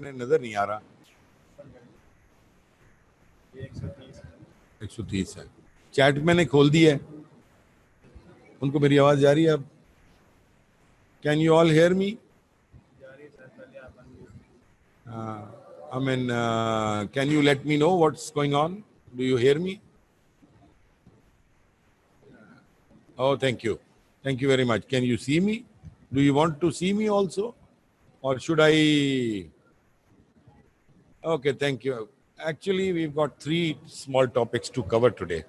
नजर नहीं आ रहा। 130 है। चैट मैंने खोल दी है, उनको मेरी आवाज जा रही है अब? Can you all hear me? I mean, can you let me know what's going on? Do you hear me? Oh, thank you. Thank you very much. Can you see me? Do you want to see me also? Or should I? Okay, thank you. Actually, we've got 3 small topics to cover today.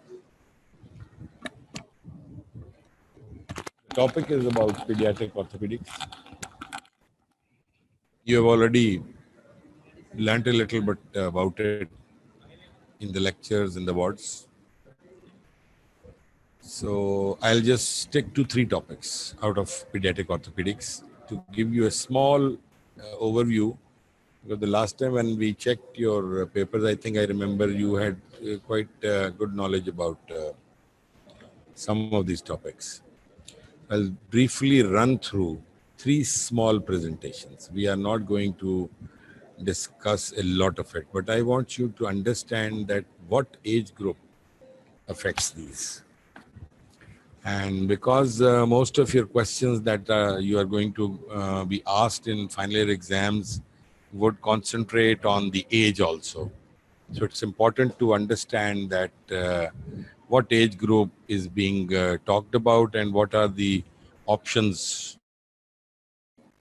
The topic is about pediatric orthopedics. You have already learnt a little bit about it in the lectures in the wards. So I'll just stick to 3 topics out of pediatric orthopedics to give you a small overview. Because the last time when we checked your papers, I think I remember you had quite good knowledge about some of these topics. I'll briefly run through 3 small presentations. We are not going to discuss a lot of it, but I want you to understand that what age group affects these. And because most of your questions that you are going to be asked in final year exams would concentrate on the age also. So it's important to understand that what age group is being talked about and what are the options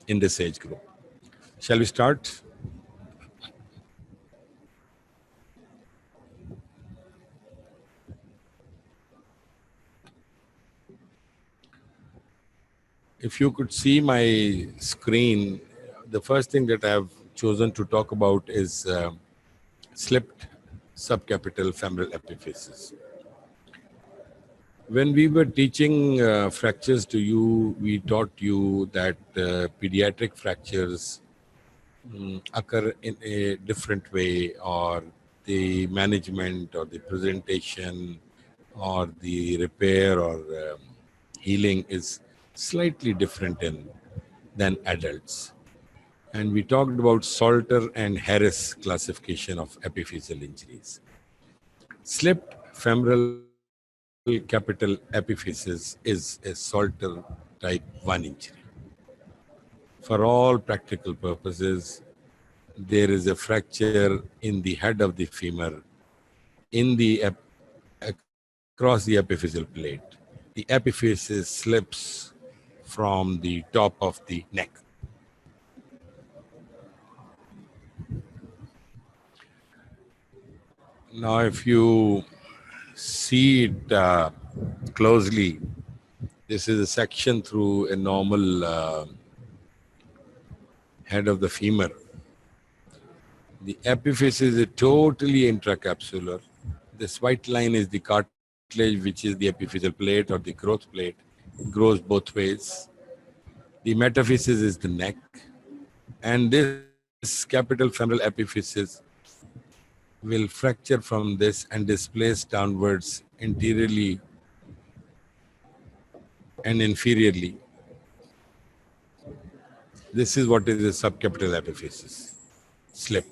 in this age group. Shall we start? If you could see my screen, the first thing that I've chosen to talk about is slipped subcapital femoral epiphysis. When we were teaching fractures to you, we taught you that pediatric fractures occur in a different way, or the management or the presentation or the repair or healing is slightly different than adults. And we talked about Salter and Harris classification of epiphyseal injuries. Slipped femoral capital epiphysis is a Salter type 1 injury. For all practical purposes, there is a fracture in the head of the femur in the across the epiphyseal plate. The epiphysis slips from the top of the neck. Now, if you see it closely, this is a section through a normal head of the femur. The epiphysis is totally intracapsular. This white line is the cartilage, which is the epiphyseal plate or the growth plate. It grows both ways. The metaphysis is the neck. And this capital femoral epiphysis will fracture from this and displace downwards anteriorly and inferiorly. This is what is a subcapital epiphysis, slip.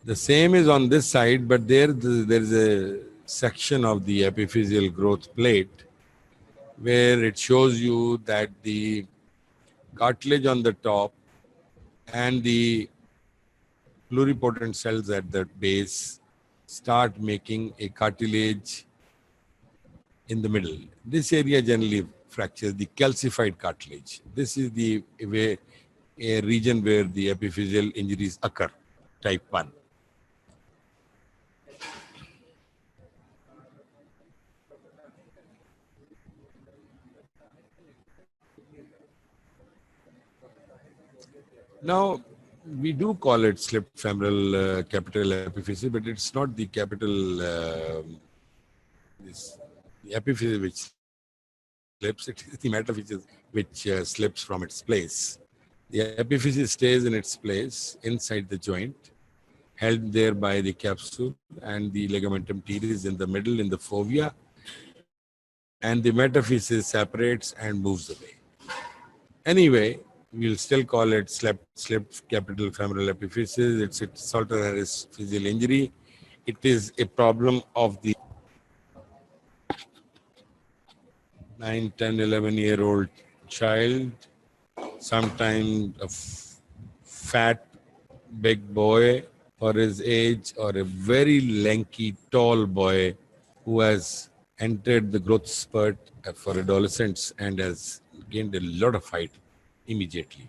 The same is on this side, but there is a section of the epiphyseal growth plate where it shows you that the cartilage on the top and the pluripotent cells at the base start making a cartilage in the middle. This area generally fractures the calcified cartilage. This is the way, a region where the epiphyseal injuries occur, type 1. Now, we do call it slipped femoral capital epiphysis, but it's not the capital, the epiphysis which slips, it is the metaphysis which slips from its place. The epiphysis stays in its place inside the joint, held there by the capsule, and the ligamentum teres in the middle in the fovea, and the metaphysis separates and moves away. Anyway, We'll still call it slipped capital femoral epiphysis. It's a Salter Harris physical injury. It is a problem of the 9, 10, 11-year-old child, sometimes a fat big boy for his age, or a very lanky tall boy who has entered the growth spurt for adolescents and has gained a lot of height immediately.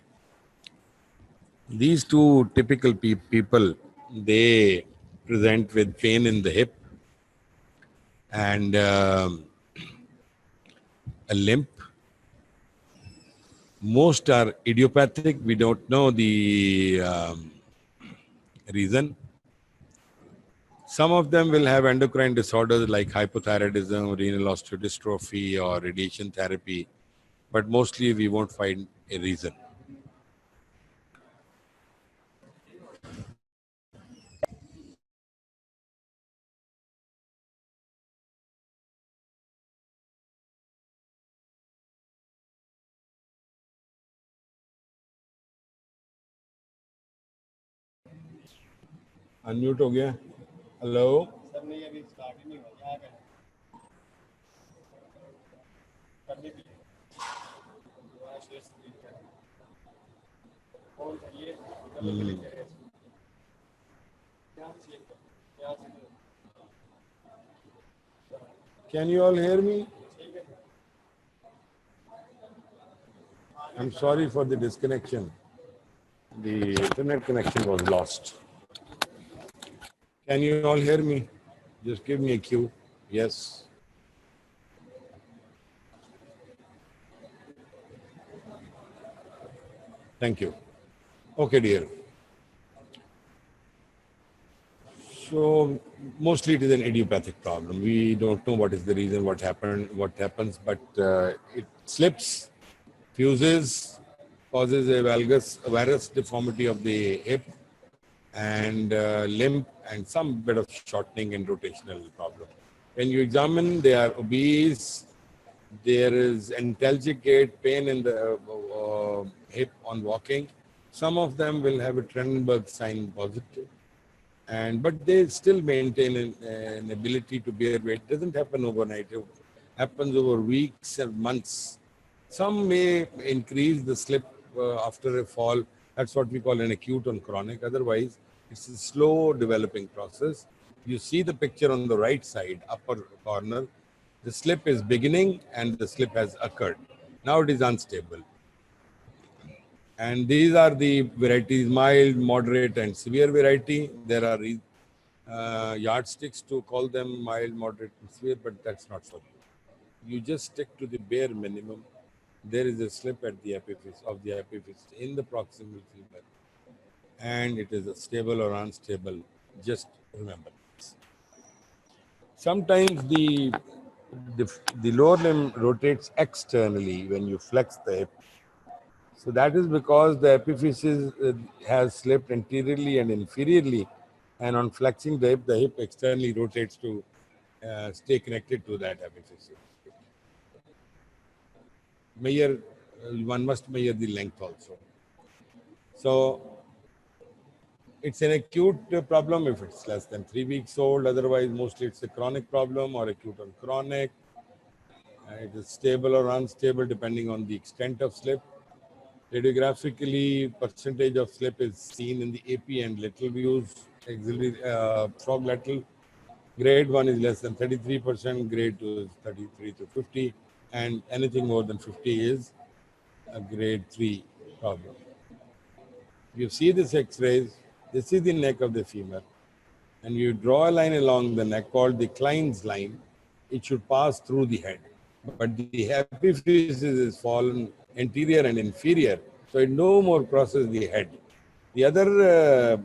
These two typical people, they present with pain in the hip and a limp. Most are idiopathic. We don't know the reason. Some of them will have endocrine disorders like hypothyroidism, renal osteodystrophy, or radiation therapy, but mostly we won't find a reason. Unmute हो गया hello sir नहीं अभी start ही नहीं हुआ यहाँ करने के लिए Can you all hear me? I'm sorry for the disconnection. The internet connection was lost. Can you all hear me? Just give me a cue. Yes. Thank you. Okay, dear. So mostly it is an idiopathic problem. We don't know what is the reason, what happens, but it slips, fuses, causes a varus deformity of the hip and limp and some bit of shortening and rotational problem. When you examine, they are obese. There is antalgic gait, pain in the hip on walking. Some of them will have a Trendelenburg sign positive, but they still maintain an ability to bear weight. It doesn't happen overnight. It happens over weeks and months. Some may increase the slip after a fall. That's what we call an acute and chronic. Otherwise, it's a slow developing process. You see the picture on the right side, upper corner. The slip is beginning and the slip has occurred. Now it is unstable. And these are the varieties: mild, moderate, and severe variety. There are yardsticks to call them mild, moderate, and severe, but that's not so. You just stick to the bare minimum. There is a slip at the epiphysis in the proximal femur, and it is a stable or unstable. Just remember this. Sometimes the lower limb rotates externally when you flex the hip. So that is because the epiphysis has slipped anteriorly and inferiorly, and on flexing the hip externally rotates to stay connected to that epiphysis. One must measure the length also. So it's an acute problem if it's less than 3 weeks old. Otherwise, mostly it's a chronic problem or acute or chronic. It is stable or unstable depending on the extent of slip. Radiographically, percentage of slip is seen in the AP and lateral views, auxiliary frog lateral. Grade 1 is less than 33%, grade 2 is 33 to 50, and anything more than 50 is a grade 3 problem. You see this X-rays, this is the neck of the femur, and you draw a line along the neck called the Klein's line. It should pass through the head, but the epiphysis is fallen anterior and inferior, so it no more crosses the head. The other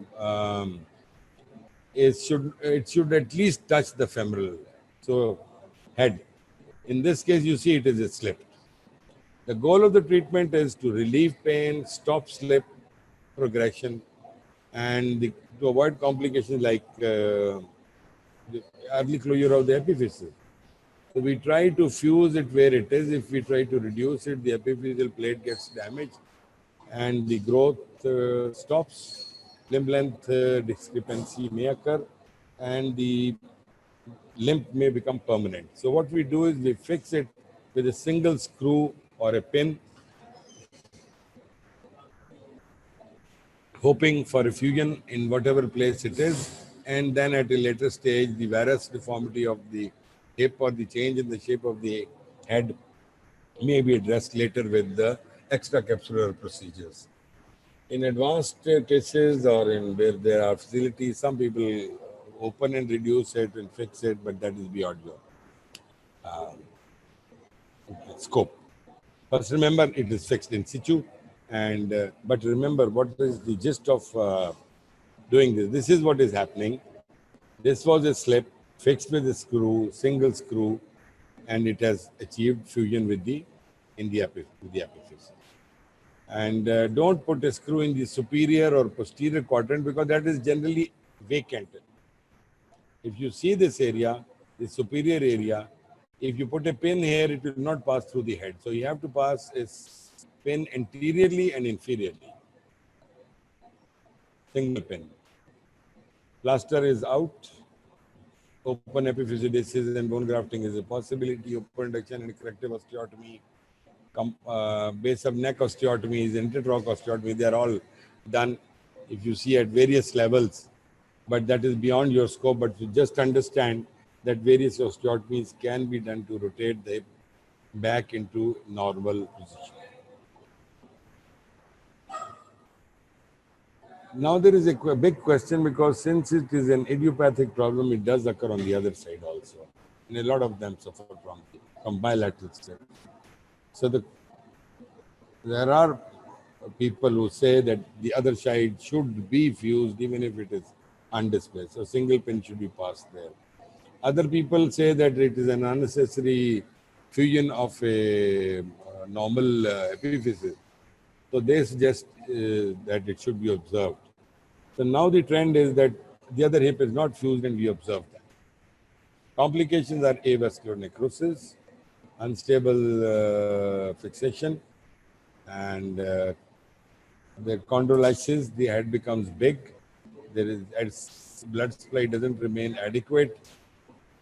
it should at least touch the femoral, so head. In this case, you see it is a slip. The goal of the treatment is to relieve pain, stop slip progression, and to avoid complications like the early closure of the epiphysis. So we try to fuse it where it is. If we try to reduce it, the epiphyseal plate gets damaged and the growth stops. Limb length discrepancy may occur, and the limp may become permanent. So what we do is we fix it with a single screw or a pin, hoping for a fusion in whatever place it is, and then at a later stage, the varus deformity of the hip or the change in the shape of the head may be addressed later with the extracapsular procedures. In advanced cases or in where there are facilities, some people open and reduce it and fix it, but that is beyond your scope. First, remember it is fixed in situ, and but remember what is the gist of doing this. This is what is happening. This was a slip fixed with a screw, single screw, and it has achieved fusion with the epiphysis. And don't put a screw in the superior or posterior quadrant because that is generally vacant. If you see this area, the superior area, if you put a pin here, it will not pass through the head. So you have to pass a pin anteriorly and inferiorly. Single pin. Plaster is out. Open epiphysiodesis and bone grafting is a possibility. Open induction and corrective osteotomy. Base of neck osteotomies, intertroch osteotomy, they are all done if you see at various levels, but that is beyond your scope. But you just understand that various osteotomies can be done to rotate the hip back into normal position. Now there is a big question because since it is an idiopathic problem, it does occur on the other side also. And a lot of them suffer from bilateral stress. So there are people who say that the other side should be fused even if it is undisplaced. So single pin should be passed there. Other people say that it is an unnecessary fusion of a normal epiphysis. So they suggest that it should be observed. So now the trend is that the other hip is not fused and we observe that. Complications are avascular necrosis, unstable fixation, and the chondrolysis, the head becomes big. There is blood supply doesn't remain adequate,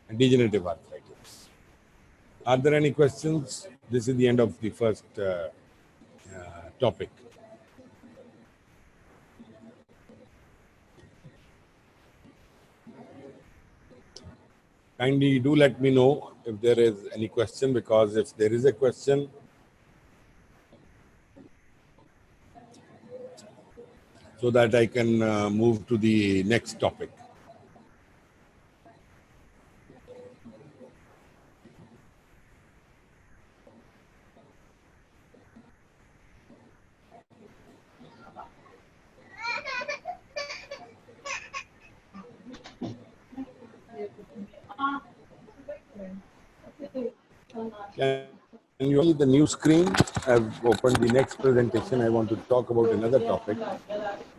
and degenerative arthritis. Are there any questions? This is the end of the first topic. Kindly do let me know if there is any question, because if there is a question, so that I can move to the next topic. Can you see the new screen? I've opened the next presentation. I want to talk about another topic.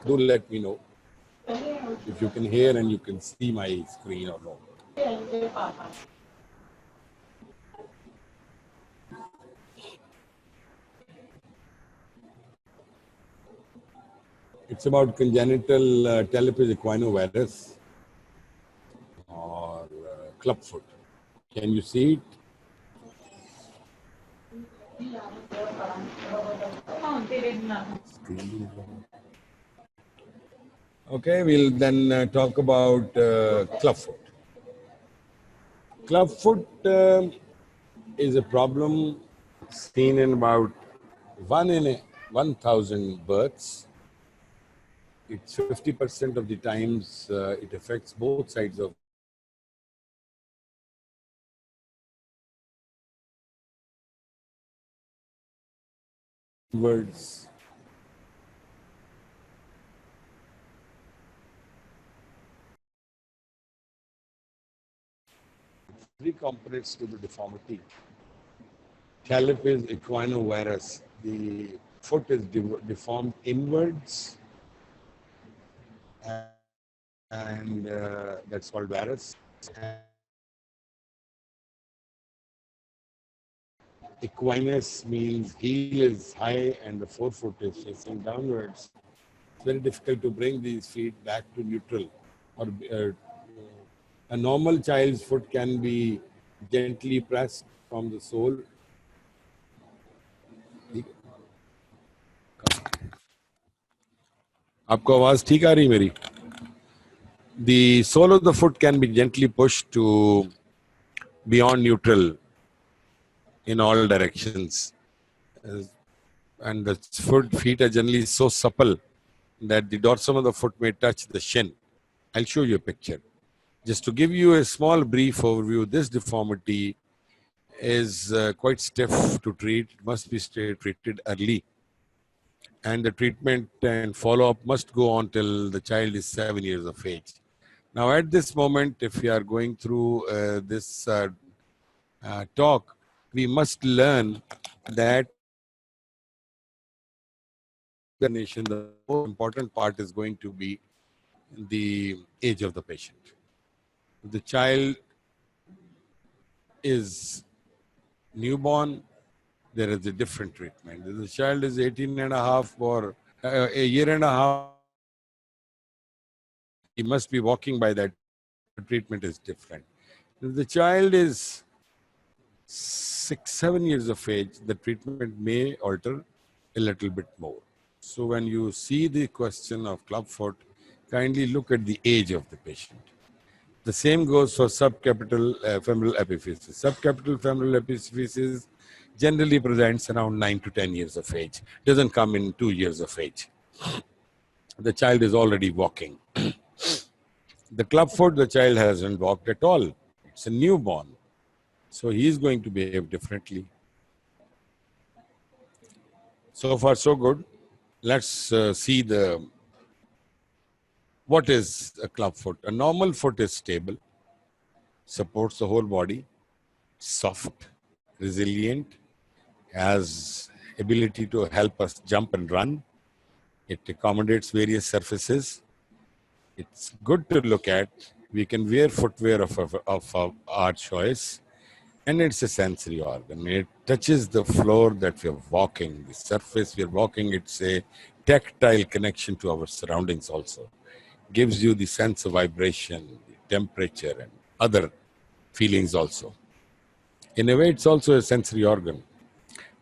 Do let me know if you can hear and you can see my screen or not. It's about congenital Talipes equinovarus or clubfoot. Can you see it? Okay, we'll then talk about clubfoot. Clubfoot is a problem seen in about 1 in 1,000 births. It's 50% of the times it affects both sides of words. Three components to the deformity. Talipes equinovarus. The foot is deformed inwards, and that's called varus. Equinus means heel is high and the forefoot is facing downwards. It's very difficult to bring these feet back to neutral. Or a normal child's foot can be gently pressed from the sole. आपको आवाज ठीक आ रही मेरी? The sole of the foot can be gently pushed to beyond neutral in all directions. And the feet are generally so supple that the dorsum of the foot may touch the shin. I'll show you a picture. Just to give you a small brief overview, this deformity is quite stiff to treat. It must be treated early. And the treatment and follow-up must go on till the child is 7 years of age. Now, at this moment, if we are going through this talk, we must learn that the most important part is going to be the age of the patient. If the child is newborn, there is a different treatment. If the child is 18 and a half or a year and a half, he must be walking by that. The treatment is different. If the child is 6, 7 years of age, the treatment may alter a little bit more. So when you see the question of clubfoot, kindly look at the age of the patient. The same goes for subcapital femoral epiphysis. Subcapital femoral epiphysis generally presents around 9 to 10 years of age. Doesn't come in 2 years of age. The child is already walking. The clubfoot, the child hasn't walked at all. It's a newborn. So he is going to behave differently. So far, so good. Let's see what is a clubfoot. A normal foot is stable, supports the whole body, soft, resilient, has ability to help us jump and run. It accommodates various surfaces. It's good to look at. We can wear footwear of our choice. And it's a sensory organ. It touches the floor that we're walking, the surface we're walking. It's a tactile connection to our surroundings also. Gives you the sense of vibration, the temperature, and other feelings also. In a way, it's also a sensory organ.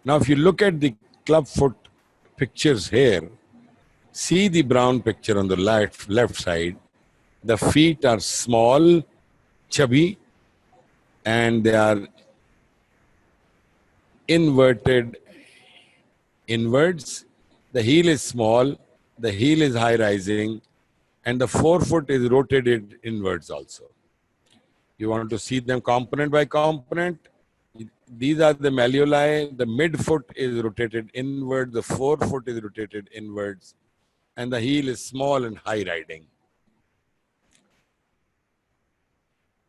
Now, if you look at the clubfoot pictures here, see the brown picture on the left side. The feet are small, chubby, and they are inverted inwards. The heel is small, the heel is high rising, and the forefoot is rotated inwards also. You want to see them component by component. These are the malleoli. The midfoot is rotated inward, the forefoot is rotated inwards, and the heel is small and high riding.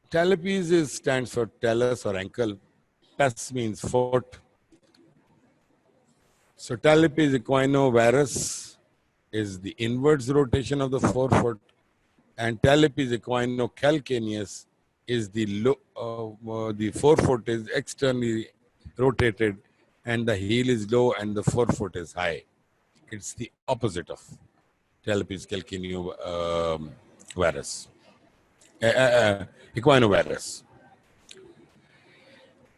Talipes stands for talus or ankle. Pes means foot. So talipes equinovarus is the inwards rotation of the forefoot, and talipes equinocalcaneus is the forefoot is externally rotated, and the heel is low and the forefoot is high. It's the opposite of talipes calcaneovarus, equinovarus.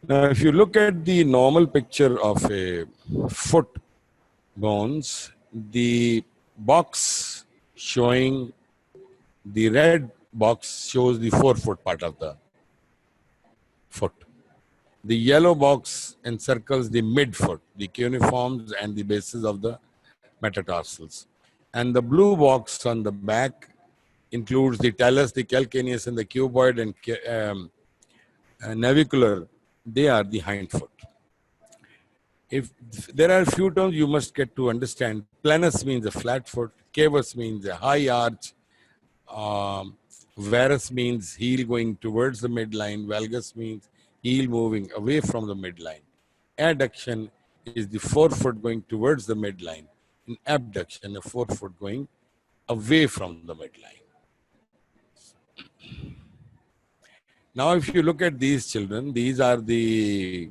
Now, if you look at the normal picture of a foot bones, the box showing the red box shows the forefoot part of the foot. The yellow box encircles the midfoot, the cuneiforms and the bases of the metatarsals. And the blue box on the back includes the talus, the calcaneus, and the cuboid and navicular. They are the hindfoot. If there are a few terms you must get to understand. Planus means a flat foot. Cavus means a high arch. Varus means heel going towards the midline. Valgus means heel moving away from the midline. Adduction is the forefoot going towards the midline. In abduction, the forefoot going away from the midline. Now, if you look at these children, these are the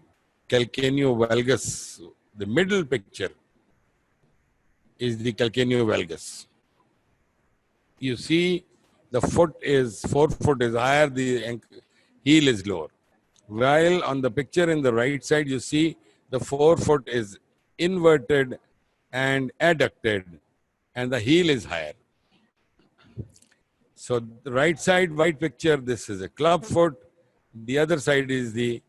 calcaneo valgus. The middle picture is the calcaneo valgus. You see the forefoot is higher, the heel is lower. While on the picture in the right side, you see the forefoot is inverted and adducted and the heel is higher. So the right side white picture, this is a club foot. The other side is the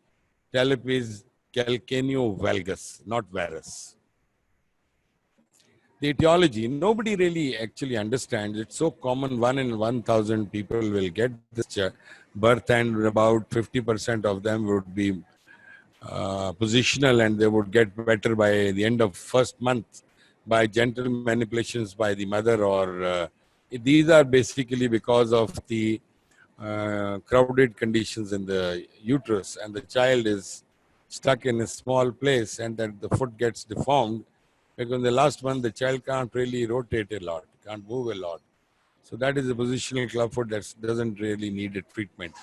talipes calcaneo valgus, not varus. The etiology, nobody really actually understands. It's so common, 1 in 1,000 people will get this birth, and about 50% of them would be positional, and they would get better by the end of first month by gentle manipulations by the mother, or these are basically because of the crowded conditions in the uterus, and the child is stuck in a small place, and that the foot gets deformed because in the last month the child can't really rotate a lot, can't move a lot. So that is a positional clubfoot that doesn't really need a treatment.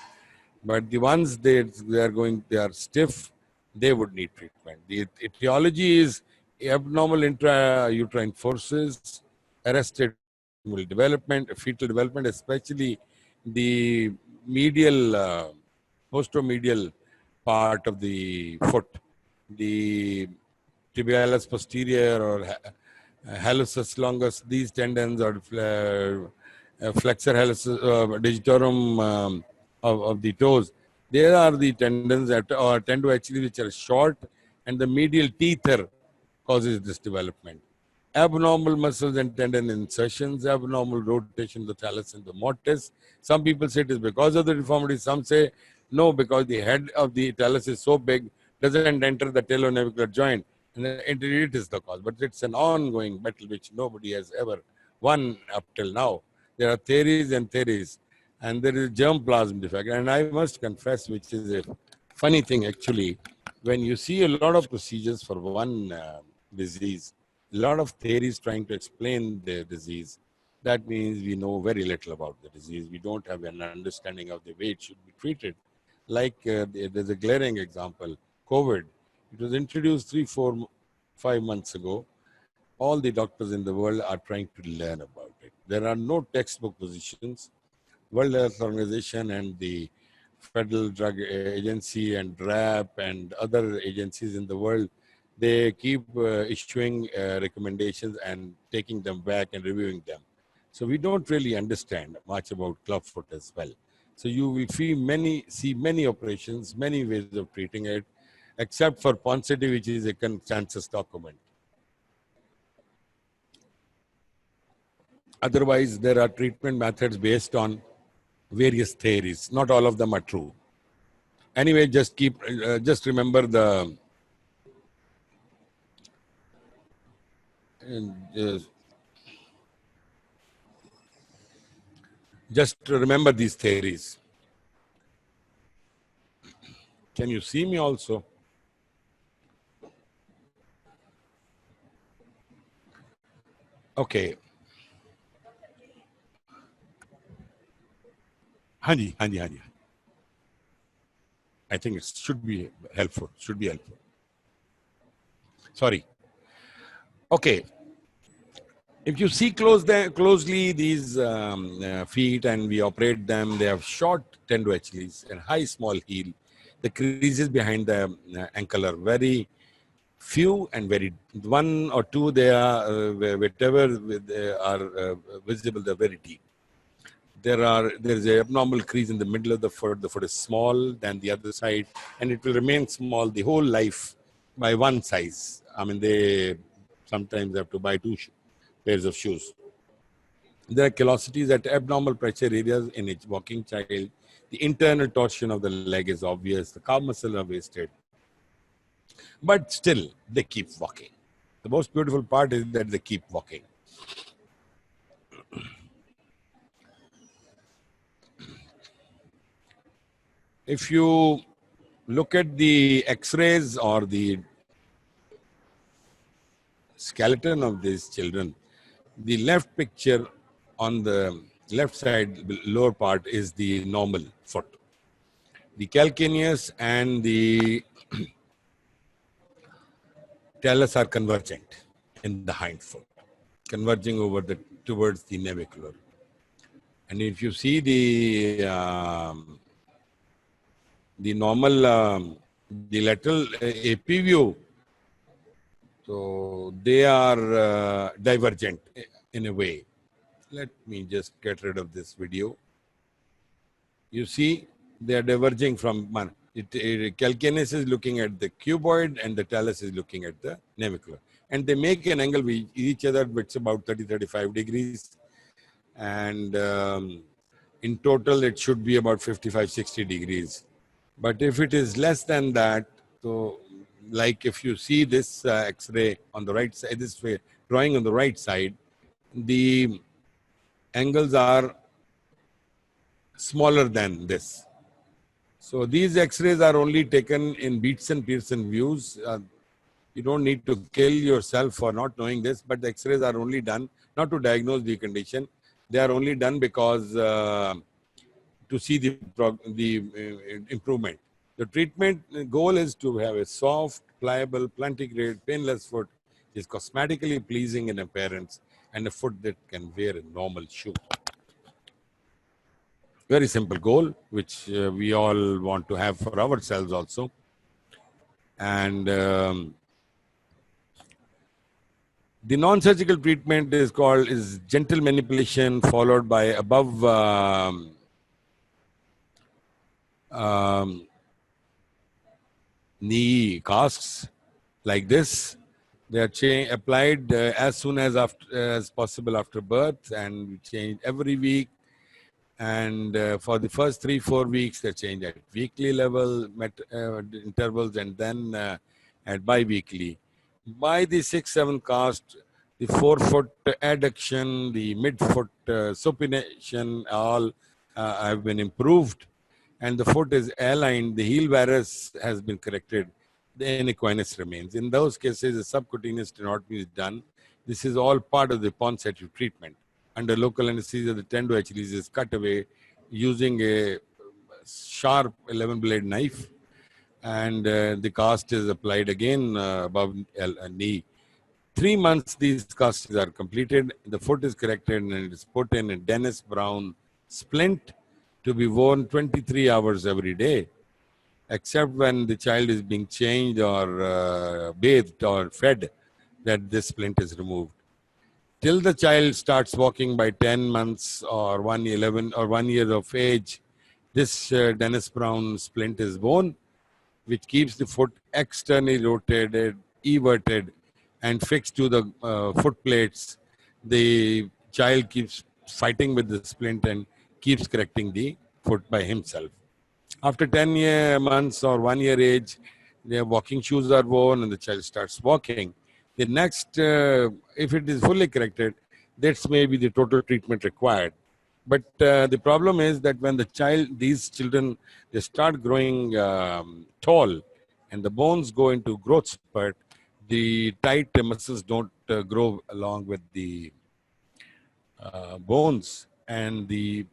But the ones they are stiff, they would need treatment. The etiology is abnormal intrauterine forces, arrested fetal development, especially the medial, posteromedial part of the foot, the tibialis posterior or hallucis longus, these tendons, or flexor hallucis, digitorum of the toes. There are the tendons that tend to actually which are short, and the medial tether causes this development. Abnormal muscles and tendon insertions, abnormal rotation of the talus and the mortis. Some people say it is because of the deformity. Some say no, because the head of the talus is so big, doesn't enter the talonavicular joint, and it is the cause. But it's an ongoing battle which nobody has ever won up till now. There are theories and theories, and there is germplasm defect. And I must confess, which is a funny thing actually, when you see a lot of procedures for one disease, a lot of theories trying to explain the disease, that means we know very little about the disease. We don't have an understanding of the way it should be treated. Like there's a glaring example, COVID. It was introduced 3, 4, 5 months ago. All the doctors in the world are trying to learn about it. There are no textbook positions. World Health Organization and the Federal Drug Agency and DRAP and other agencies in the world, they keep issuing recommendations and taking them back and reviewing them. So we don't really understand much about clubfoot as well. So you will see many operations, many ways of treating it, except for Ponseti, which is a consensus document. Otherwise, there are treatment methods based on various theories. Not all of them are true. Anyway, just remember the just remember these theories. Can you see me also? Okay. Hanji. I think it should be helpful. Sorry. Okay. If you see closely these feet and we operate them, they have short tendo Achilles and high small heel. The creases behind the ankle are very few and very one or two. They are whatever they are visible. They're very deep. There's an abnormal crease in the middle of the foot. The foot is small than the other side, and it will remain small the whole life by one size. I mean, they sometimes have to buy 2 pairs of shoes. There are callosities at abnormal pressure areas in a walking child. The internal torsion of the leg is obvious. The calf muscles are wasted. But still, they keep walking. The most beautiful part is that they keep walking. If you look at the X-rays or the skeleton of these children, the left picture on the left side, lower part, is the normal foot. The calcaneus and the talus are convergent in the hind foot, converging over towards the navicular. And if you see the normal, the lateral AP view, so they are divergent in a way. Let me just get rid of this video. You see, they are diverging from one. Calcaneus is looking at the cuboid and the talus is looking at the navicular. And they make an angle with each other, which is about 30-35 degrees. And in total, it should be about 55-60 degrees. But if it is less than that, so like if you see this X-ray on the right side, this way, drawing on the right side, the angles are smaller than this. So these X-rays are only taken in Beats and Pearson views. You don't need to kill yourself for not knowing this, but the X-rays are only done not to diagnose the condition. They are only done because to see the improvement. The treatment goal is to have a soft, pliable, plantigrade, painless foot, which is cosmetically pleasing in appearance, and a foot that can wear a normal shoe. Very simple goal, which we all want to have for ourselves also. And the non-surgical treatment is gentle manipulation followed by above knee casts like this. They are applied as soon as possible after birth, and we change every week. And for the first 3-4 weeks, they change at weekly level intervals, and then at bi-weekly. By the 6-7 cast, the forefoot adduction, the midfoot supination, all have been improved, and the foot is aligned. The heel varus has been corrected. The equinus remains. In those cases, the subcutaneous sternotomy is done. This is all part of the Ponseti treatment. Under local anesthesia, the tendo Achilles is cut away using a sharp 11-blade knife, and the cast is applied again above knee. 3 months, these casts are completed. The foot is corrected and it is put in a Dennis Brown splint to be worn 23 hours every day, except when the child is being changed or bathed or fed, that this splint is removed. Till the child starts walking by 10 months or 1 year of age, this Dennis Brown splint is worn, which keeps the foot externally rotated, everted, and fixed to the foot plates. The child keeps fighting with the splint and keeps correcting the foot by himself. After 10 months or 1 year age, their walking shoes are worn and the child starts walking. The next, if it is fully corrected, that's maybe the total treatment required. But the problem is that when these children, they start growing tall and the bones go into growth spurt, the tight muscles don't grow along with the bones, and the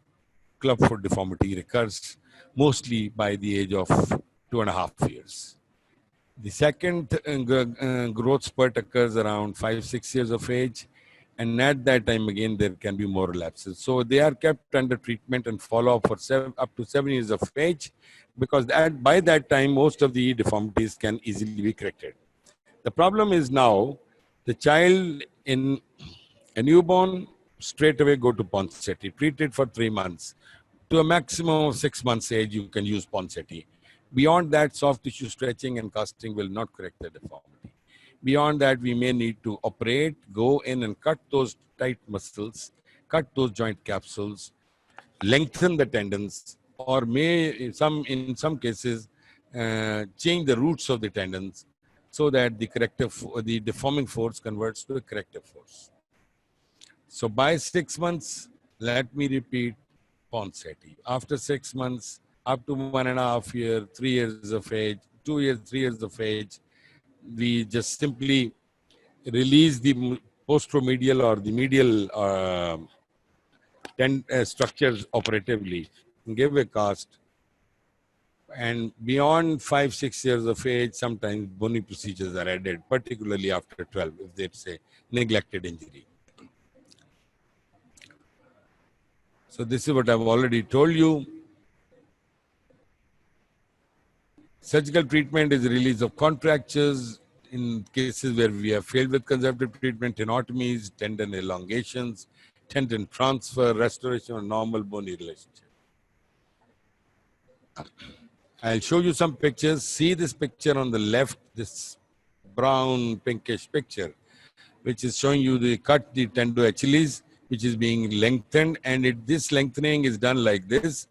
clubfoot deformity recurs mostly by the age of 2.5 years. The second growth spurt occurs around 5-6 years of age, and at that time again there can be more relapses. So they are kept under treatment and follow up for up to 7 years of age, because by that time most of the deformities can easily be corrected. The problem is now the child in a newborn straight away go to Ponseti, treat it for 3 months. To a maximum of 6 months age, you can use Ponseti. Beyond that, soft tissue stretching and casting will not correct the deformity. Beyond that, we may need to operate, go in and cut those tight muscles, cut those joint capsules, lengthen the tendons, or may, in some cases, change the roots of the tendons so that the deforming force converts to a corrective force. So by 6 months, let me repeat, Ponseti. After 6 months, up to 1.5 years, 3 years of age, 2 years, 3 years of age, we just simply release the posteromedial or the medial structures operatively, give a cast, And beyond 5-6 years of age, sometimes bony procedures are added, particularly after 12, if it's a neglected injury. So this is what I've already told you. Surgical treatment is the release of contractures in cases where we have failed with conservative treatment, tenotomies, tendon elongations, tendon transfer, restoration of normal bony relationship. I'll show you some pictures. See this picture on the left, this brown pinkish picture, which is showing you the cut, the tendo Achilles, which is being lengthened, and this lengthening is done like this,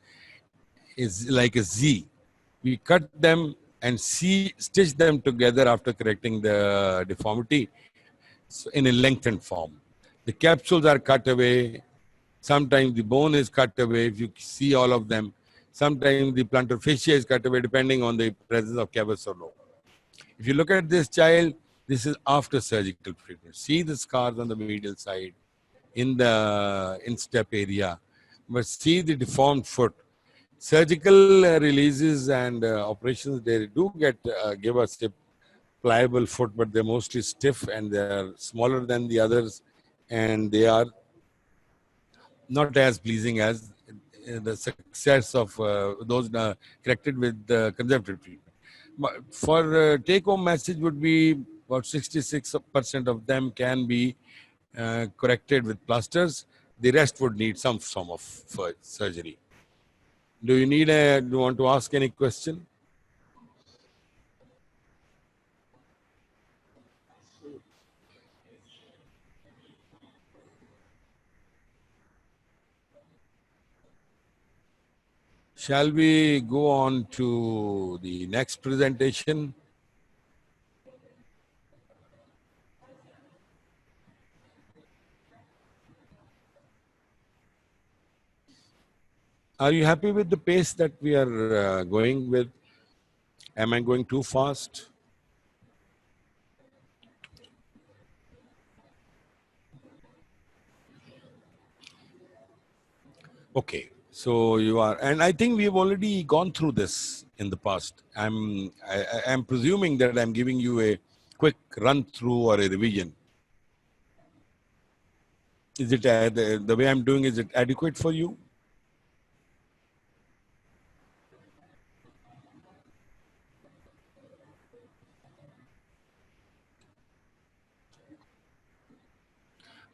is like a Z. We cut them and stitch them together after correcting the deformity, so in a lengthened form. The capsules are cut away. Sometimes the bone is cut away, if you see all of them. Sometimes the plantar fascia is cut away, depending on the presence of cavus or no. If you look at this child, this is after surgical treatment. See the scars on the medial side, in the instep area, but see the deformed foot. Surgical releases and operations, they do give us a pliable foot, but they're mostly stiff and they're smaller than the others, and they are not as pleasing as the success of those corrected with conservative treatment. For take-home message would be about 66% of them can be corrected with plasters. The rest would need some form of surgery. Do you want to ask any question? Shall we go on to the next presentation? Are you happy with the pace that we are going with? Am I going too fast? Okay, so you are, and I think we've already gone through this in the past. I'm presuming that I'm giving you a quick run through or a revision. Is it the way I'm doing? Is it adequate for you?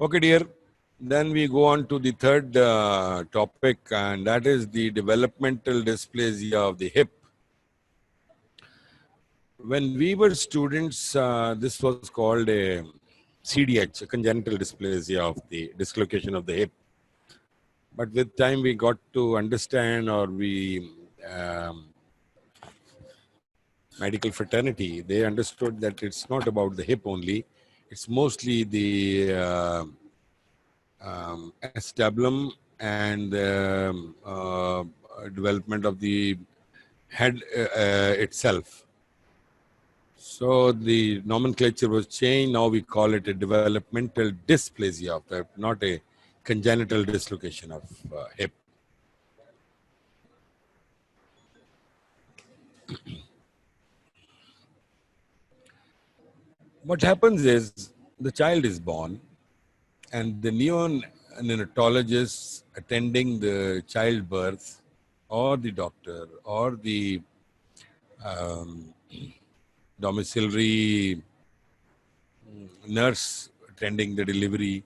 Okay, dear. Then we go on to the third topic, and that is the developmental dysplasia of the hip. When we were students, this was called a CDH, a congenital dysplasia of the dislocation of the hip. But with time, we got to understand, or medical fraternity, they understood that it's not about the hip only. It's mostly the acetabulum and development of the head itself. So the nomenclature was changed. Now we call it a developmental dysplasia of the hip, not a congenital dislocation of hip. What happens is the child is born, and the neonatologist attending the childbirth, or the doctor, or the domiciliary nurse attending the delivery,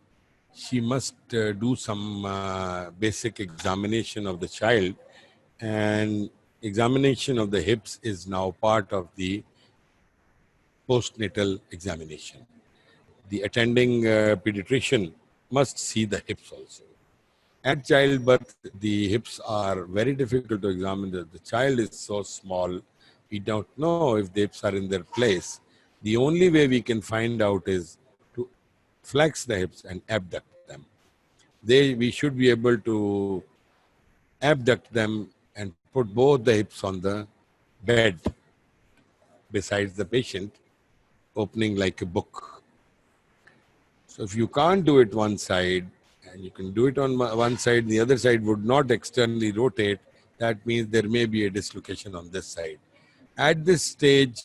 she must do some basic examination of the child, and examination of the hips is now part of the postnatal examination. The attending pediatrician must see the hips also. At childbirth, the hips are very difficult to examine. The child is so small, we don't know if the hips are in their place. The only way we can find out is to flex the hips and abduct them. We should be able to abduct them and put both the hips on the bed besides the patient, opening like a book. So if you can't do it one side, and you can do it on one side, the other side would not externally rotate, that means there may be a dislocation on this side. At this stage,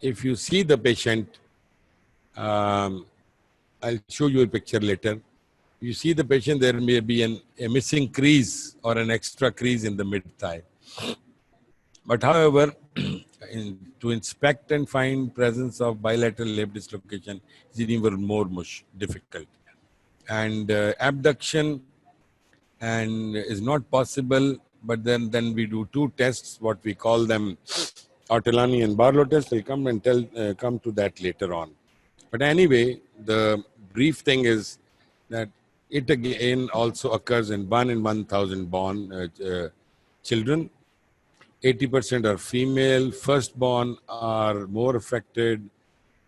if you see the patient, I'll show you a picture later. You see the patient, there may be a missing crease or an extra crease in the mid-thigh. But however, to inspect and find presence of bilateral hip dislocation is even more difficult. And abduction and is not possible, but then we do two tests, what we call them Ortolani and Barlow test. I'll come and come to that later on. But anyway, the brief thing is that it again also occurs in 1 in 1,000 born children. 80% are female. Firstborn are more affected.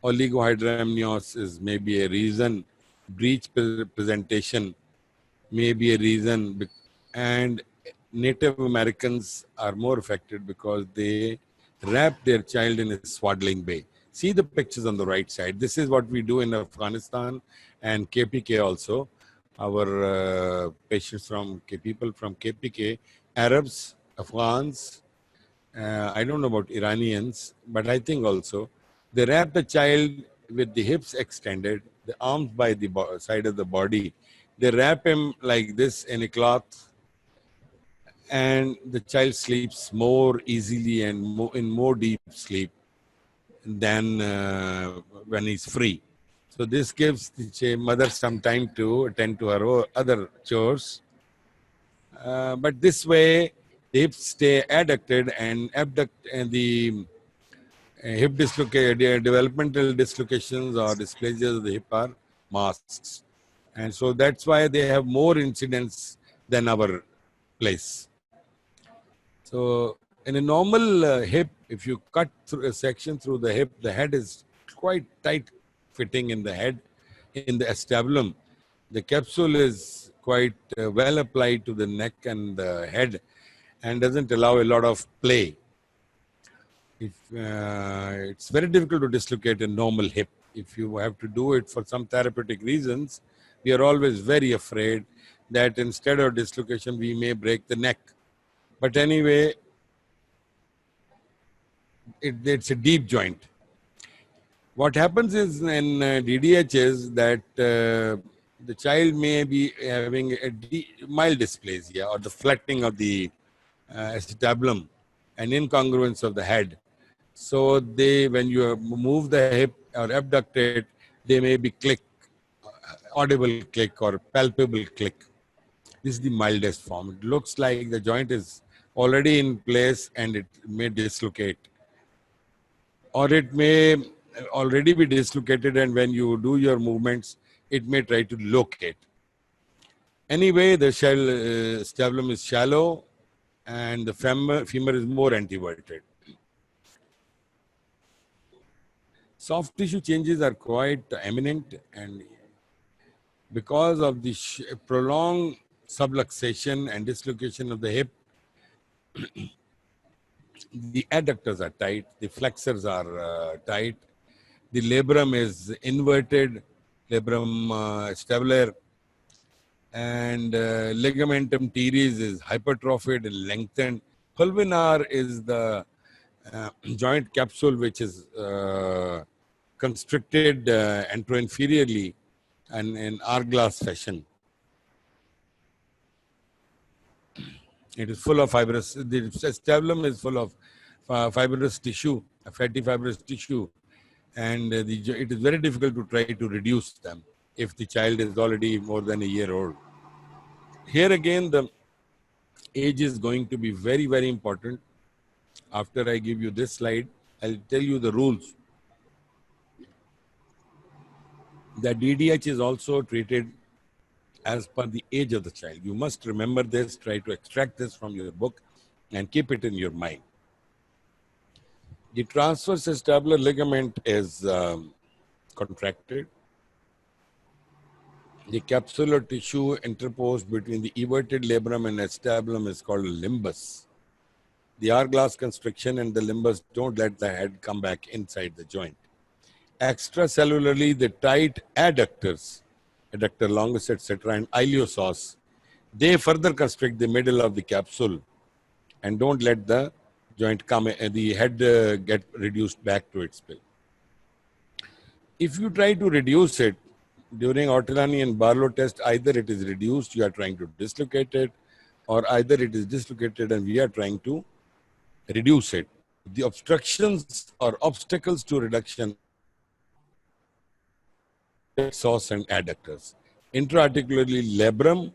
Oligohydramnios is maybe a reason. Breech presentation may be a reason. And Native Americans are more affected because they wrap their child in a swaddling way. See the pictures on the right side. This is what we do in Afghanistan and KPK also. Our patients from people from KPK, Arabs, Afghans, I don't know about Iranians, but I think also they wrap the child with the hips extended, the arms by the side of the body. They wrap him like this in a cloth, and the child sleeps more easily and in more deep sleep than when he's free. So this gives the mother some time to attend to her other chores. But this way, the hips stay adducted and abduct, and the hip developmental dislocations or dysplasias of the hip are masks. And so that's why they have more incidence than our place. So in a normal hip, if you cut through a section through the hip, the head is quite tight fitting in the head, in the acetabulum. The capsule is quite well applied to the neck and the head and doesn't allow a lot of play. It's very difficult to dislocate a normal hip. If you have to do it for some therapeutic reasons, we are always very afraid that instead of dislocation, we may break the neck. But anyway, it's a deep joint. What happens is in DDH is that the child may be having a mild dysplasia or the flattening of the acetabulum and incongruence of the head. So when you move the hip or abduct it, they may be click, audible click or palpable click. This is the mildest form. It looks like the joint is already in place and it may dislocate. Or it may already be dislocated, and when you do your movements, it may try to locate. Anyway, the acetabulum is shallow and the femur is more anteverted. Soft tissue changes are quite eminent, and because of the prolonged subluxation and dislocation of the hip, the adductors are tight, the flexors are tight, the labrum is inverted, labrum acetabular, and ligamentum teres is hypertrophied and lengthened. Pulvinar is the joint capsule which is constricted anteroinferiorly and in hourglass fashion. It is full of fibrous. The acetabulum is full of fibrous tissue, fatty fibrous tissue, and it is very difficult to try to reduce them if the child is already more than a year old. Here again, the age is going to be very, very important. After I give you this slide, I'll tell you the rules. The DDH is also treated as per the age of the child. You must remember this, try to extract this from your book and keep it in your mind. The transverse acetabular ligament is contracted. The capsular tissue interposed between the everted labrum and acetabulum is called a limbus. The hourglass constriction and the limbus don't let the head come back inside the joint. Extracellularly, the tight adductors, adductor longus, etc., and iliopsoas, they further constrict the middle of the capsule and don't let the joint come, the head get reduced back to its place. If you try to reduce it during Ortolani and Barlow test, either it is reduced, you are trying to dislocate it, or either it is dislocated and we are trying to reduce it. The obstructions or obstacles to reduction source and adductors. Intra-articularly labrum,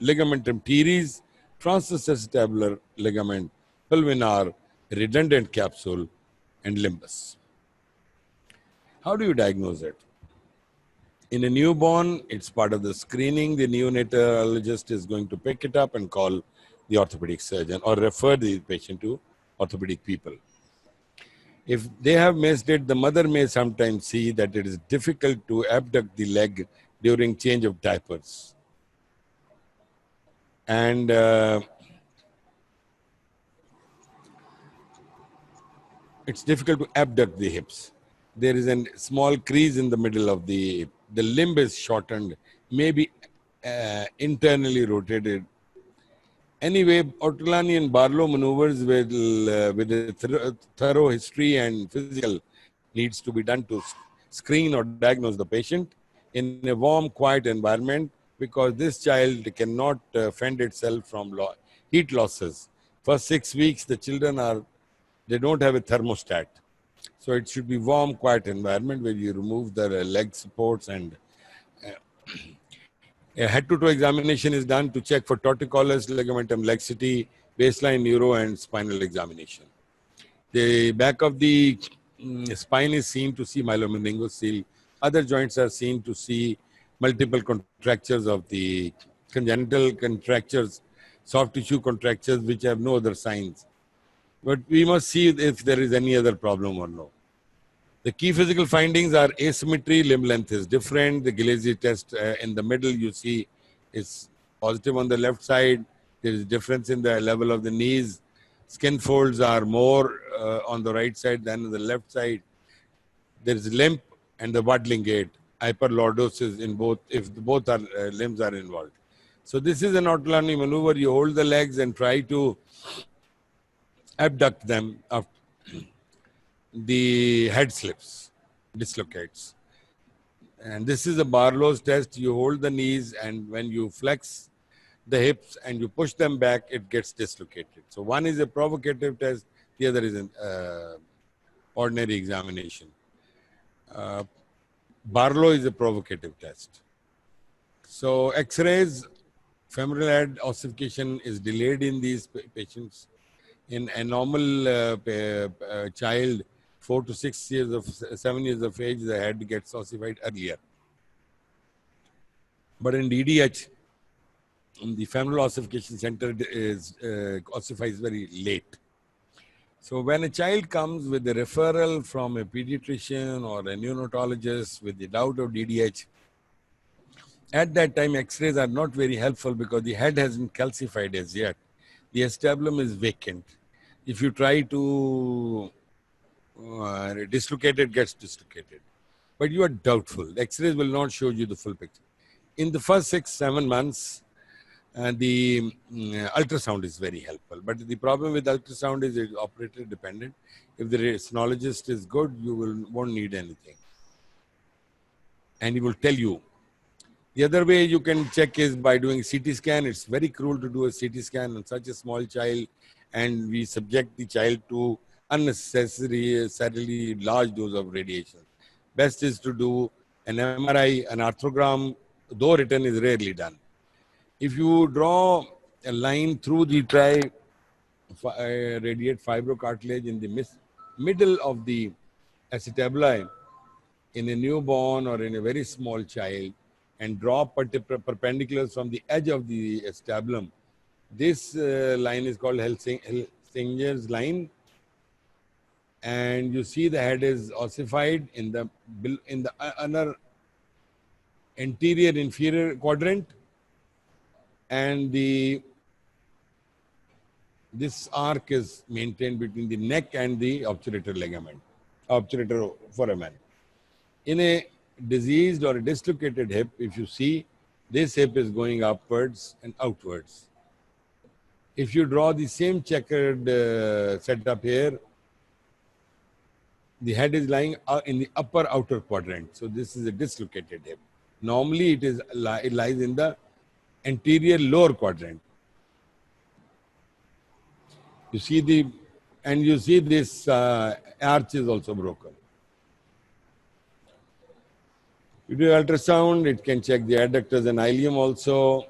ligamentum teres, transacetabular ligament, pulvinar, redundant capsule, and limbus. How do you diagnose it? In a newborn, it's part of the screening. The neonatologist is going to pick it up and call the orthopedic surgeon or refer the patient to orthopedic people. If they have missed it, the mother may sometimes see that it is difficult to abduct the leg during change of diapers. And it's difficult to abduct the hips. There is a small crease in the middle of the hip. The limb is shortened, maybe internally rotated. Anyway, Ortolani and Barlow maneuvers with a thorough history and physical needs to be done to screen or diagnose the patient in a warm, quiet environment, because this child cannot fend itself from heat losses. For 6 weeks, the children they don't have a thermostat. So it should be warm, quiet environment where you remove the leg supports, and a head-to-toe examination is done to check for torticollis, ligamentum laxity, baseline neuro and spinal examination. The back of the spine is seen to see myelomeningocele. Other joints are seen to see multiple contractures of the congenital contractures, soft tissue contractures, which have no other signs. But we must see if there is any other problem or no. The key physical findings are asymmetry, limb length is different. The Gillespie test in the middle you see is positive on the left side. There is difference in the level of the knees. Skin folds are more on the right side than on the left side. There is limp and the waddling gait, hyperlordosis in both, if both are, limbs are involved. So this is an Ortolani maneuver. You hold the legs and try to abduct them. The head slips, dislocates. And this is a Barlow's test. You hold the knees, and when you flex the hips and you push them back, it gets dislocated. So one is a provocative test, the other is an ordinary examination. Barlow is a provocative test. So X-rays, femoral head ossification is delayed in these patients. In a normal child, 4 to 6 years of 7 years of age, the head gets ossified earlier. But in DDH, the femoral ossification center is ossifies very late. So when a child comes with a referral from a pediatrician or a neonatologist with the doubt of DDH, at that time X-rays are not very helpful because the head hasn't calcified as yet. The acetabulum is vacant. If you try to dislocate it, gets dislocated. But you are doubtful. X-rays will not show you the full picture. In the first 6-7 months, the ultrasound is very helpful. But the problem with ultrasound is it's operator dependent. If the radiologist is good, you won't need anything. And he will tell you. The other way you can check is by doing CT scan. It's very cruel to do a CT scan on such a small child, and we subject the child to unnecessarily large dose of radiation. Best is to do an MRI, an arthrogram, though written is rarely done. If you draw a line through the radiate fibrocartilage in the middle of the acetabuli in a newborn or in a very small child, and draw perpendiculars from the edge of the acetabulum, this line is called Helsinger's line, and you see the head is ossified in the inner anterior inferior quadrant, and this arc is maintained between the neck and the obturator ligament, obturator foramen. In a diseased or a dislocated hip, if you see, this hip is going upwards and outwards. If you draw the same checkered setup here, the head is lying in the upper outer quadrant. So this is a dislocated hip. Normally it lies in the anterior lower quadrant. You see this arch is also broken. You do ultrasound, it can check the adductors and ilium also.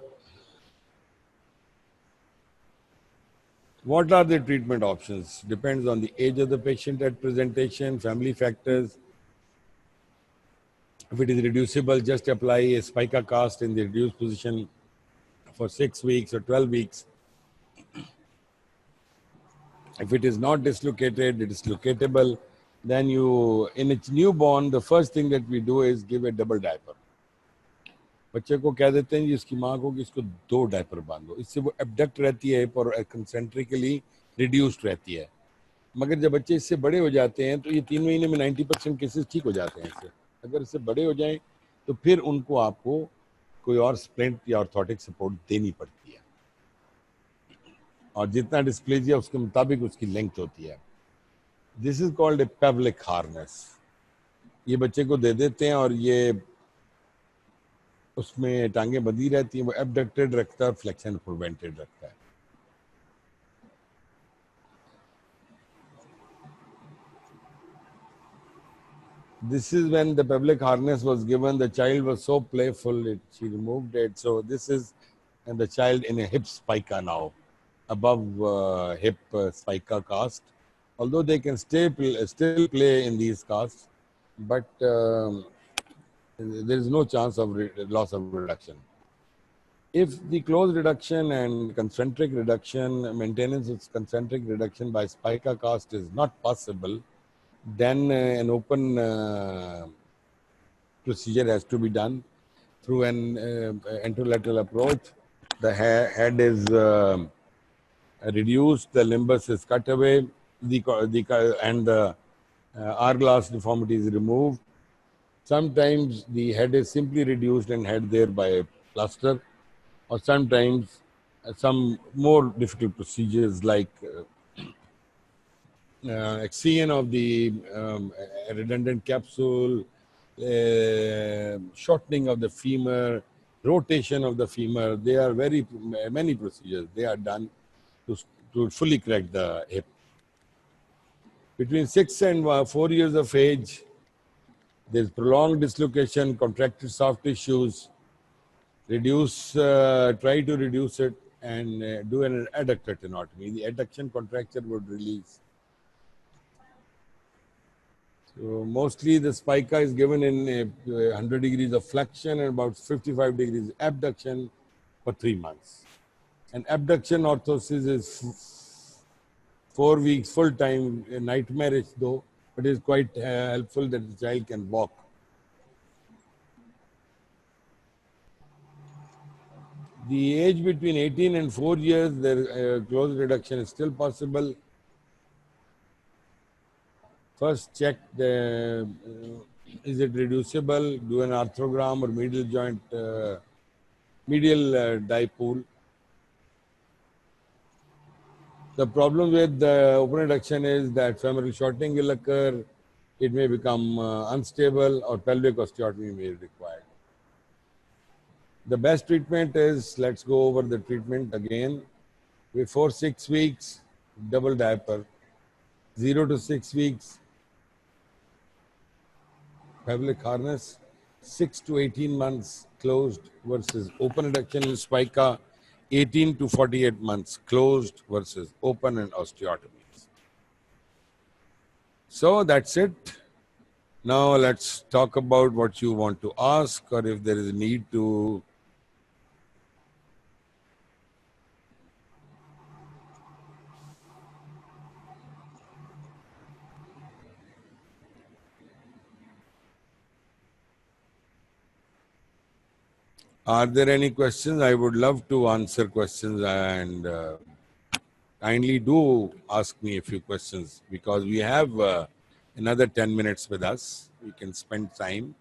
What are the treatment options? Depends on the age of the patient at presentation, family factors. If it is reducible, just apply a spica cast in the reduced position for 6 weeks or 12 weeks. If it is not dislocated, it is locatable, then in its newborn, the first thing that we do is give a double diaper. बच्चे को कह देते हैं जी इसकी माँ को कि इसको 2 डायपर बांधो, इससे वो एबडक्ट रहती है और कंसेंट्रिकली रिड्यूस्ड रहती है. मगर जब बच्चे इससे बड़े हो जाते हैं तो ये 3 महीने में 90% केसेस ठीक हो जाते हैं इससे. अगर इससे बड़े हो जाएं तो फिर उनको आपको कोई और स्प्लिंट या ऑर्थोटिक सपोर्ट देनी पड़ती है, और जितना डिस्प्लेजिया उसके मुताबिक उसकी लेंथ होती है. This is called a pelvic harness. ये बच्चे को दे देते हैं और ये उसमें टांगे बंधी रहती हैं, वो एबडक्टेड रखता है, फ्लेक्शन प्रिवेंटेड रखता है. This is when the pelvic harness was given. The child was so playful, she removed it. So this is, and the child in a hip spica now, above hip spica cast. Although they can still play in these casts, but there is no chance of loss of reduction. If the closed reduction and concentric reduction, maintenance of concentric reduction by spica cast is not possible, then an open procedure has to be done through an anterolateral approach. The head is reduced, the limbus is cut away, and the hourglass deformity is removed. Sometimes the head is simply reduced and held there by a plaster, or sometimes some more difficult procedures like excision of the redundant capsule, shortening of the femur, rotation of the femur. There are very many procedures. They are done to fully correct the hip. Between 6 and 4 years of age, there's prolonged dislocation, contracted soft tissues. Try to reduce it and do an adductor tenotomy. The adduction contracture would release. So mostly the spica is given in 100 degrees of flexion and about 55 degrees abduction for 3 months. And abduction orthosis is 4 weeks full time, nightmarish though, but is quite helpful that the child can walk. The age between 18 and 4 years, the closed reduction is still possible. First check is it reducible, do an arthrogram or medial joint, medial dipole. The problem with the open reduction is that femoral shortening will occur, it may become unstable, or pelvic osteotomy may be required. The best treatment is, let's go over the treatment again. Before 6 weeks, double diaper. 0 to 6 weeks, pelvic harness. 6 to 18 months closed versus open reduction in spica. 18 to 48 months closed versus open and osteotomies. So that's it. Now let's talk about what you want to ask, or if there is a need to. Are there any questions? I would love to answer questions, and kindly do ask me a few questions, because we have another 10 minutes with us. We can spend time.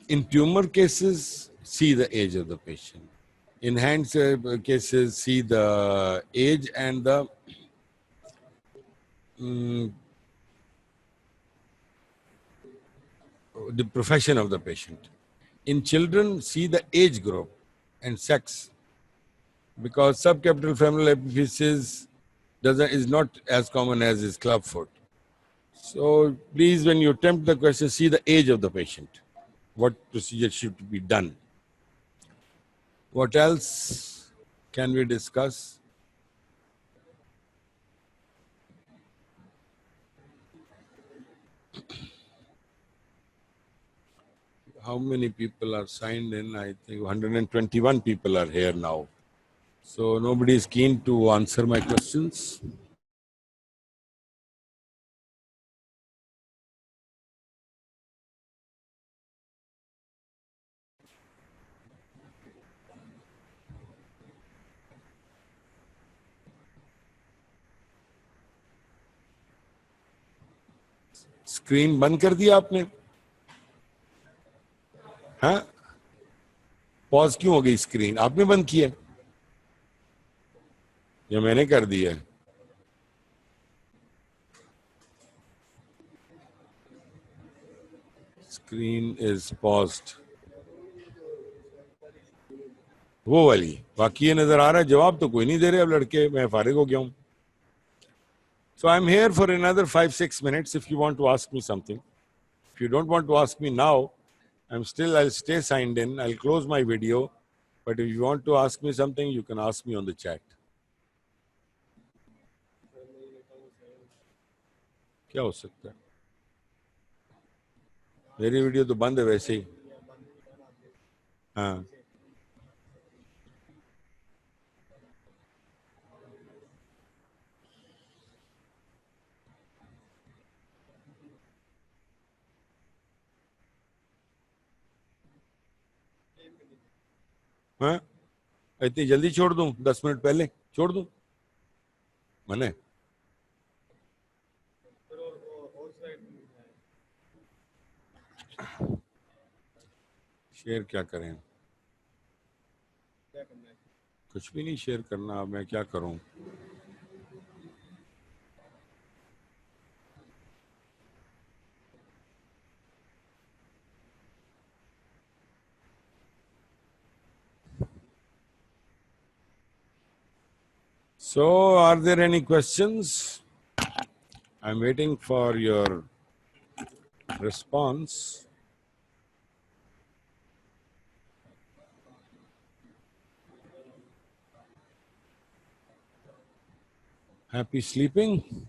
In tumor cases, see the age of the patient. In hand cases, see the age and mm, the profession of the patient. In children, see the age group and sex, because subcapital femoral epiphysis is not as common as is clubfoot. So please, when you attempt the question, see the age of the patient. What procedure should be done? What else can we discuss? How many people are signed in? I think 121 people are here now. So nobody is keen to answer my questions. Screen बंद कर दिया आपने? हाँ, pause क्यों हो गई screen? आपने बंद किया या मैंने कर दिया? स्क्रीन इज पॉज्ड, वो वाली। बाकी ये नजर आ रहा है, जवाब तो कोई नहीं दे रहे अब लड़के, मैं फारिग हो गया हूँ. So I'm here for another 5-6 minutes if you want to ask me something. If you don't want to ask me now, I'll stay signed in. I'll close my video. But if you want to ask me something, you can ask me on the chat. क्या हो सकता है? मेरी video तो बंद है वैसे ही. हाँ, हाँ, इतनी जल्दी छोड़ दूं? 10 मिनट पहले छोड़ दूं? मने शेयर क्या करें? कुछ भी नहीं शेयर करना. अब मैं क्या करूं? So, are there any questions? I'm waiting for your response. Happy sleeping?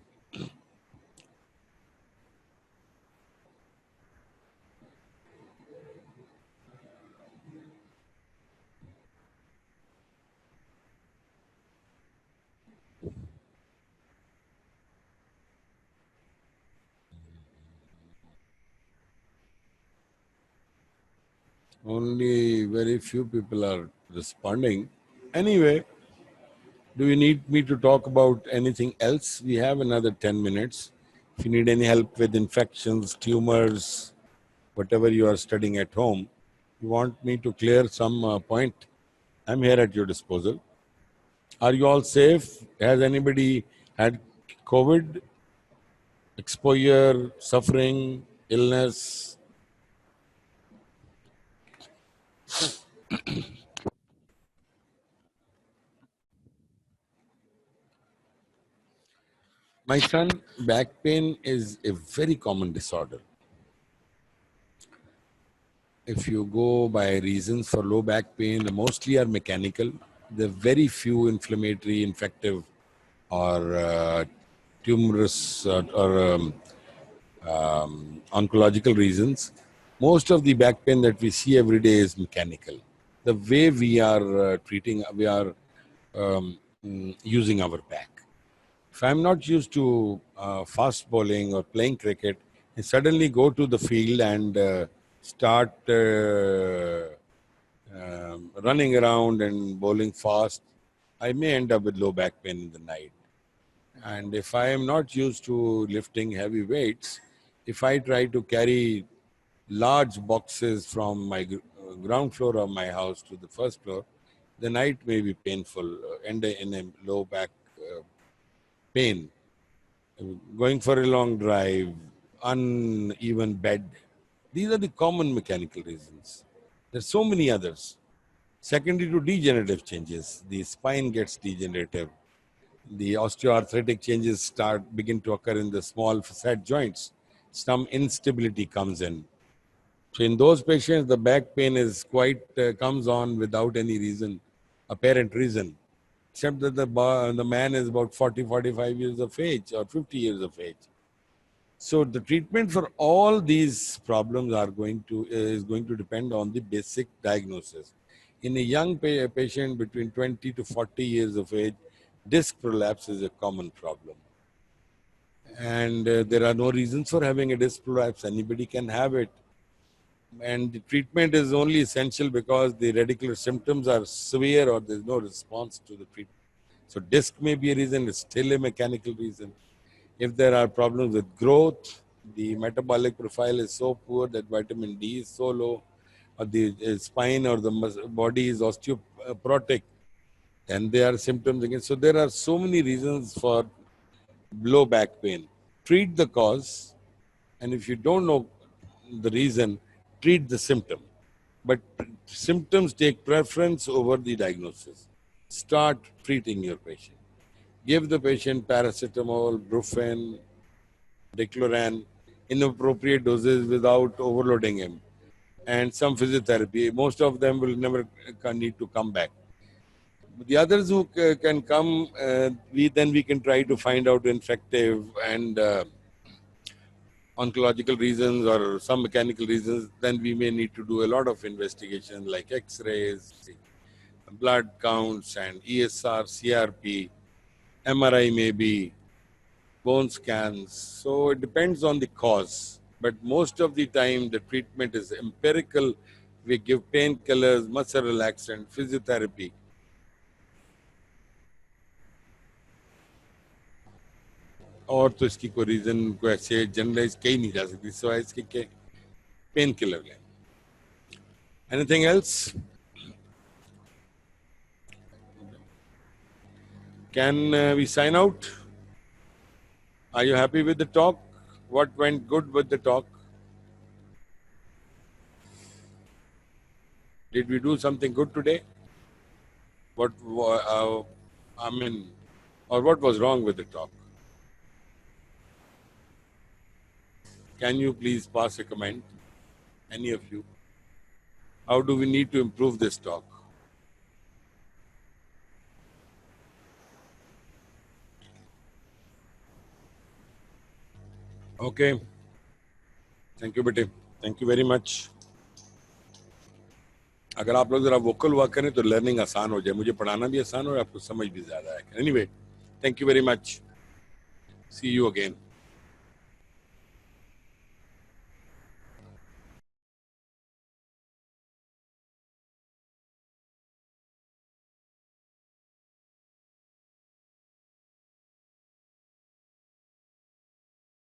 Only very few people are responding. Anyway, do you need me to talk about anything else? We have another 10 minutes. If you need any help with infections, tumors, whatever you are studying at home, you want me to clear some point, I'm here at your disposal. Are you all safe? Has anybody had COVID, exposure, suffering, illness? My son, back pain is a very common disorder. If you go by reasons for low back pain, they mostly are mechanical. There are very few inflammatory, infective, or tumorous or oncological reasons. Most of the back pain that we see every day is mechanical. The way we are we are using our back. If I'm not used to fast bowling or playing cricket, and suddenly go to the field and start running around and bowling fast, I may end up with low back pain in the night. And if I am not used to lifting heavy weights, if I try to carry large boxes from my ground floor of my house to the first floor, the night may be painful, end in a low back pain, going for a long drive, uneven bed. These are the common mechanical reasons. There's so many others. Secondary to degenerative changes, the spine gets degenerative. The osteoarthritic changes begin to occur in the small facet joints. Some instability comes in. So in those patients, the back pain is quite comes on without any reason, apparent reason, except that the man is about 40, 45 years of age or 50 years of age. So the treatment for all these problems is going to depend on the basic diagnosis. In a young patient between 20 to 40 years of age, disc prolapse is a common problem. And there are no reasons for having a disc prolapse. Anybody can have it. And the treatment is only essential because the radicular symptoms are severe or there's no response to the treatment. So disc may be a reason, it's still a mechanical reason. If there are problems with growth, the metabolic profile is so poor that vitamin D is so low, or the spine or the body is osteoporotic, then there are symptoms again. So there are so many reasons for low back pain. Treat the cause, and if you don't know the reason, treat the symptom. But symptoms take preference over the diagnosis. Start treating your patient. Give the patient paracetamol, Brufen, Decloran in appropriate doses without overloading him, and some physiotherapy. Most of them will never need to come back. The others who can come, we can try to find out infective and oncological reasons or some mechanical reasons. Then we may need to do a lot of investigation like X-rays, blood counts, and ESR, CRP, MRI maybe, bone scans. So it depends on the cause. But most of the time, the treatment is empirical. We give painkillers, muscle relaxant, physiotherapy. और तो इसकी कोई reason को ऐसे generalise कही नहीं जा सकती सिवाय इसके के पेन किलर लें. Anything else? Can we sign out? Are you happy with the talk? What went good with the talk? Did we do something good today? What or what was wrong with the talk? Can you please pass a comment? Any of you? How do we need to improve this talk? Okay. Thank you, बेटे. Thank you very much. अगर आप लोग जरा vocal हुआ करें तो learning आसान हो जाए. मुझे पढ़ाना भी आसान हो और आपको समझ भी ज्यादा है. Anyway, thank you very much. See you again.